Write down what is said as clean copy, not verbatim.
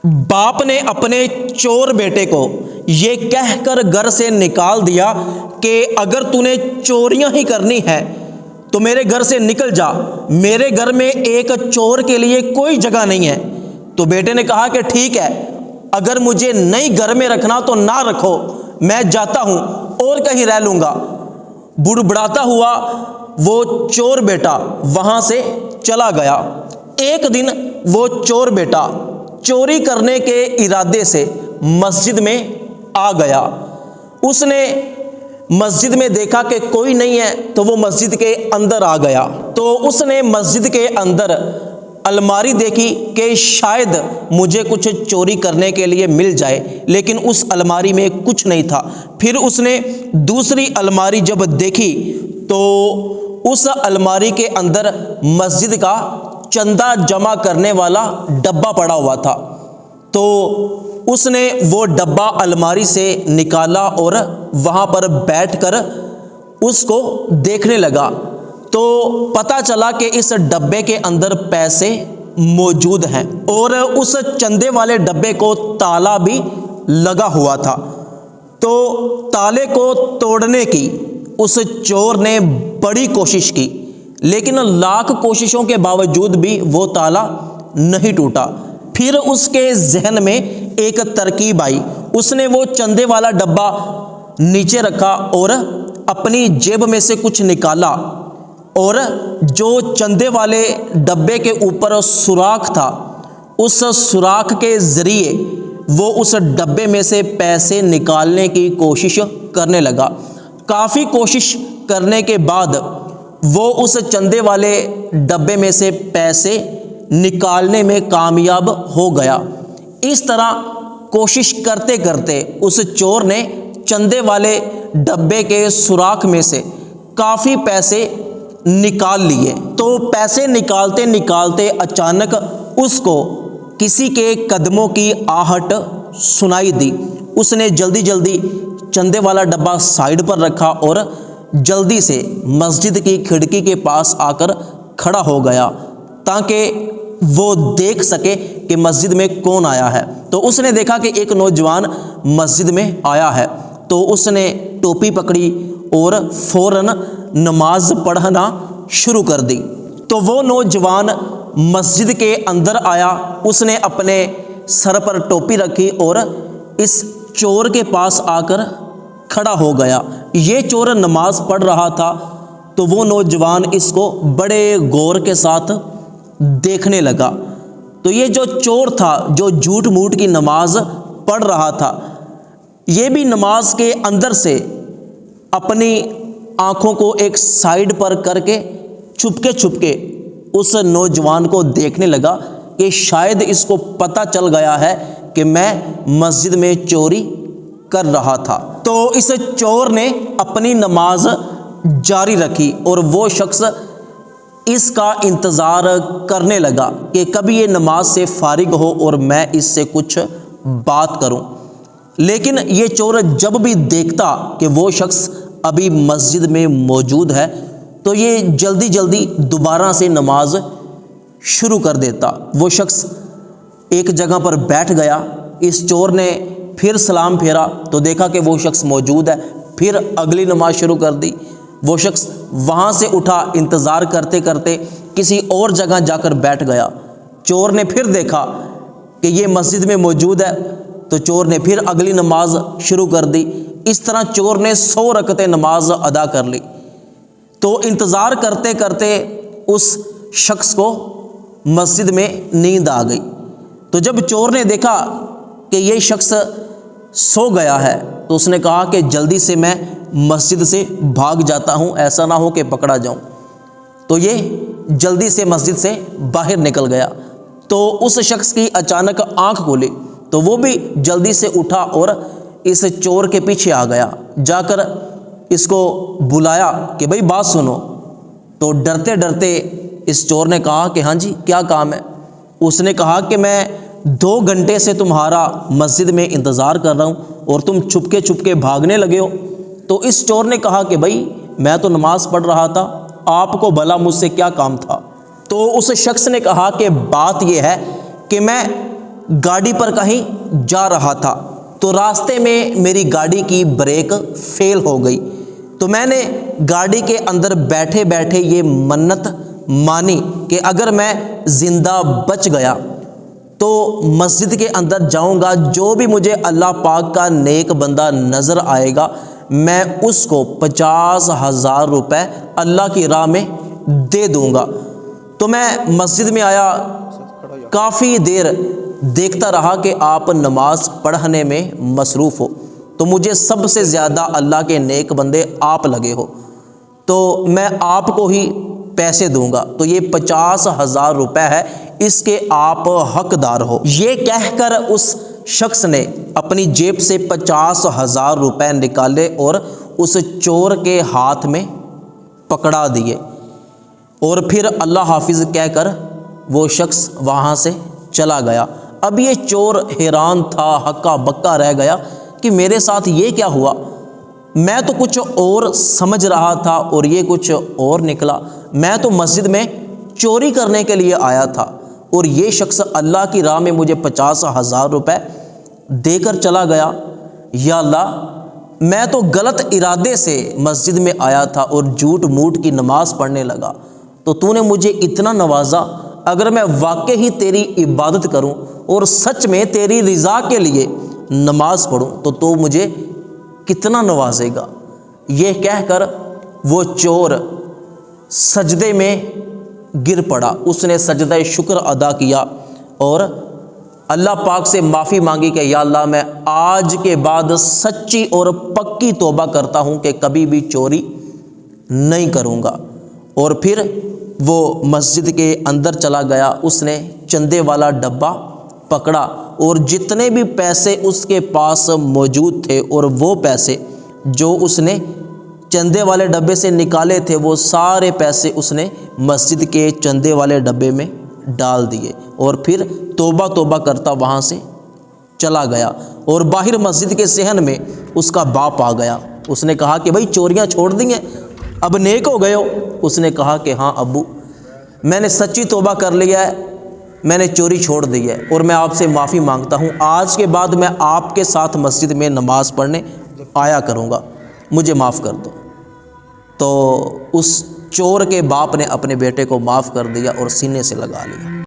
باپ نے اپنے چور بیٹے کو یہ کہہ کر گھر سے نکال دیا کہ اگر تو نے چوریاں ہی کرنی ہے تو میرے گھر سے نکل جا، میرے گھر میں ایک چور کے لیے کوئی جگہ نہیں ہے۔ تو بیٹے نے کہا کہ ٹھیک ہے، اگر مجھے نہیں گھر میں رکھنا تو نہ رکھو، میں جاتا ہوں اور کہیں رہ لوں گا۔ بڑبڑاتا ہوا وہ چور بیٹا وہاں سے چلا گیا۔ ایک دن وہ چور بیٹا چوری کرنے کے ارادے سے مسجد میں آ گیا۔ اس نے مسجد میں دیکھا کہ کوئی نہیں ہے تو وہ مسجد کے اندر آ گیا۔ تو اس نے مسجد کے اندر الماری دیکھی کہ شاید مجھے کچھ چوری کرنے کے لیے مل جائے، لیکن اس الماری میں کچھ نہیں تھا۔ پھر اس نے دوسری الماری جب دیکھی تو اس الماری کے اندر مسجد کا چندہ جمع کرنے والا ڈبہ پڑا ہوا تھا۔ تو اس نے وہ ڈبہ الماری سے نکالا اور وہاں پر بیٹھ کر اس کو دیکھنے لگا۔ تو پتہ چلا کہ اس ڈبے کے اندر پیسے موجود ہیں اور اس چندے والے ڈبے کو تالا بھی لگا ہوا تھا۔ تو تالے کو توڑنے کی اس چور نے بڑی کوشش کی، لیکن لاکھ کوششوں کے باوجود بھی وہ تالا نہیں ٹوٹا۔ پھر اس کے ذہن میں ایک ترکیب آئی۔ اس نے وہ چندے والا ڈبہ نیچے رکھا اور اپنی جیب میں سے کچھ نکالا، اور جو چندے والے ڈبے کے اوپر سوراخ تھا اس سوراخ کے ذریعے وہ اس ڈبے میں سے پیسے نکالنے کی کوشش کرنے لگا۔ کافی کوشش کرنے کے بعد وہ اس چندے والے ڈبے میں سے پیسے نکالنے میں کامیاب ہو گیا۔ اس طرح کوشش کرتے کرتے اس چور نے چندے والے ڈبے کے سوراخ میں سے کافی پیسے نکال لیے۔ تو پیسے نکالتے نکالتے اچانک اس کو کسی کے قدموں کی آہٹ سنائی دی۔ اس نے جلدی جلدی چندے والا ڈبہ سائیڈ پر رکھا اور جلدی سے مسجد کی کھڑکی کے پاس آ کر کھڑا ہو گیا تاکہ وہ دیکھ سکے کہ مسجد میں کون آیا ہے۔ تو اس نے دیکھا کہ ایک نوجوان مسجد میں آیا ہے، تو اس نے ٹوپی پکڑی اور فوراً نماز پڑھنا شروع کر دی۔ تو وہ نوجوان مسجد کے اندر آیا، اس نے اپنے سر پر ٹوپی رکھی اور اس چور کے پاس آ کر کھڑا ہو گیا۔ یہ چور نماز پڑھ رہا تھا، تو وہ نوجوان اس کو بڑے غور کے ساتھ دیکھنے لگا۔ تو یہ جو چور تھا جو جھوٹ موٹ کی نماز پڑھ رہا تھا، یہ بھی نماز کے اندر سے اپنی آنکھوں کو ایک سائیڈ پر کر کے چھپکے اس نوجوان کو دیکھنے لگا کہ شاید اس کو پتہ چل گیا ہے کہ میں مسجد میں چوری کر رہا تھا۔ تو اس چور نے اپنی نماز جاری رکھی اور وہ شخص اس کا انتظار کرنے لگا کہ کبھی یہ نماز سے فارغ ہو اور میں اس سے کچھ بات کروں۔ لیکن یہ چور جب بھی دیکھتا کہ وہ شخص ابھی مسجد میں موجود ہے تو یہ جلدی جلدی دوبارہ سے نماز شروع کر دیتا۔ وہ شخص ایک جگہ پر بیٹھ گیا، اس چور نے پھر سلام پھیرا تو دیکھا کہ وہ شخص موجود ہے، پھر اگلی نماز شروع کر دی۔ وہ شخص وہاں سے اٹھا، انتظار کرتے کرتے کسی اور جگہ جا کر بیٹھ گیا۔ چور نے پھر دیکھا کہ یہ مسجد میں موجود ہے، تو چور نے پھر اگلی نماز شروع کر دی۔ اس طرح چور نے 100 رکعتیں نماز ادا کر لی۔ تو انتظار کرتے کرتے اس شخص کو مسجد میں نیند آ گئی۔ تو جب چور نے دیکھا کہ یہ شخص سو گیا ہے تو اس نے کہا کہ جلدی سے میں مسجد سے بھاگ جاتا ہوں، ایسا نہ ہو کہ پکڑا جاؤں۔ تو یہ جلدی سے مسجد سے باہر نکل گیا۔ تو اس شخص کی اچانک آنکھ کھلی تو وہ بھی جلدی سے اٹھا اور اس چور کے پیچھے آ گیا، جا کر اس کو بلایا کہ بھائی بات سنو۔ تو ڈرتے ڈرتے اس چور نے کہا کہ ہاں جی کیا کام ہے؟ اس نے کہا کہ میں 2 گھنٹے سے تمہارا مسجد میں انتظار کر رہا ہوں اور تم چھپکے بھاگنے لگے ہو۔ تو اس چور نے کہا کہ بھائی میں تو نماز پڑھ رہا تھا، آپ کو بھلا مجھ سے کیا کام تھا؟ تو اس شخص نے کہا کہ بات یہ ہے کہ میں گاڑی پر کہیں جا رہا تھا تو راستے میں میری گاڑی کی بریک فیل ہو گئی، تو میں نے گاڑی کے اندر بیٹھے بیٹھے یہ منت مانی کہ اگر میں زندہ بچ گیا تو مسجد کے اندر جاؤں گا، جو بھی مجھے اللہ پاک کا نیک بندہ نظر آئے گا میں اس کو 50,000 روپے اللہ کی راہ میں دے دوں گا۔ تو میں مسجد میں آیا، کافی دیر دیکھتا رہا کہ آپ نماز پڑھنے میں مصروف ہو، تو مجھے سب سے زیادہ اللہ کے نیک بندے آپ لگے ہو، تو میں آپ کو ہی پیسے دوں گا، تو یہ 50,000 روپے ہے، اس کے آپ حقدار ہو۔ یہ کہہ کر اس شخص نے اپنی جیب سے 50,000 روپے نکالے اور اس چور کے ہاتھ میں پکڑا دیے، اور پھر اللہ حافظ کہہ کر وہ شخص وہاں سے چلا گیا۔ اب یہ چور حیران تھا، ہکا بکا رہ گیا کہ میرے ساتھ یہ کیا ہوا، میں تو کچھ اور سمجھ رہا تھا اور یہ کچھ اور نکلا، میں تو مسجد میں چوری کرنے کے لیے آیا تھا اور یہ شخص اللہ کی راہ میں مجھے 50,000 روپے دے کر چلا گیا۔ یا اللہ، میں تو غلط ارادے سے مسجد میں آیا تھا اور جھوٹ موٹ کی نماز پڑھنے لگا، تو تو نے مجھے اتنا نوازا، اگر میں واقعی تیری عبادت کروں اور سچ میں تیری رضا کے لیے نماز پڑھوں تو مجھے کتنا نوازے گا۔ یہ کہہ کر وہ چور سجدے میں گر پڑا، اس نے سجدہ شکر ادا کیا اور اللہ پاک سے معافی مانگی کہ یا اللہ، میں آج کے بعد سچی اور پکی توبہ کرتا ہوں کہ کبھی بھی چوری نہیں کروں گا۔ اور پھر وہ مسجد کے اندر چلا گیا، اس نے چندے والا ڈبہ پکڑا اور جتنے بھی پیسے اس کے پاس موجود تھے اور وہ پیسے جو اس نے چندے والے ڈبے سے نکالے تھے وہ سارے پیسے اس نے مسجد کے چندے والے ڈبے میں ڈال دیے، اور پھر توبہ کرتا وہاں سے چلا گیا۔ اور باہر مسجد کے صحن میں اس کا باپ آ گیا، اس نے کہا کہ بھائی چوریاں چھوڑ دی ہیں، اب نیک ہو گئے ہو؟ اس نے کہا کہ ہاں ابو، میں نے سچی توبہ کر لیا ہے، میں نے چوری چھوڑ دی ہے اور میں آپ سے معافی مانگتا ہوں، آج کے بعد میں آپ کے ساتھ مسجد میں نماز پڑھنے آیا کروں گا، مجھے معاف کر دو۔ تو اس چور کے باپ نے اپنے بیٹے کو معاف کر دیا اور سینے سے لگا لیا۔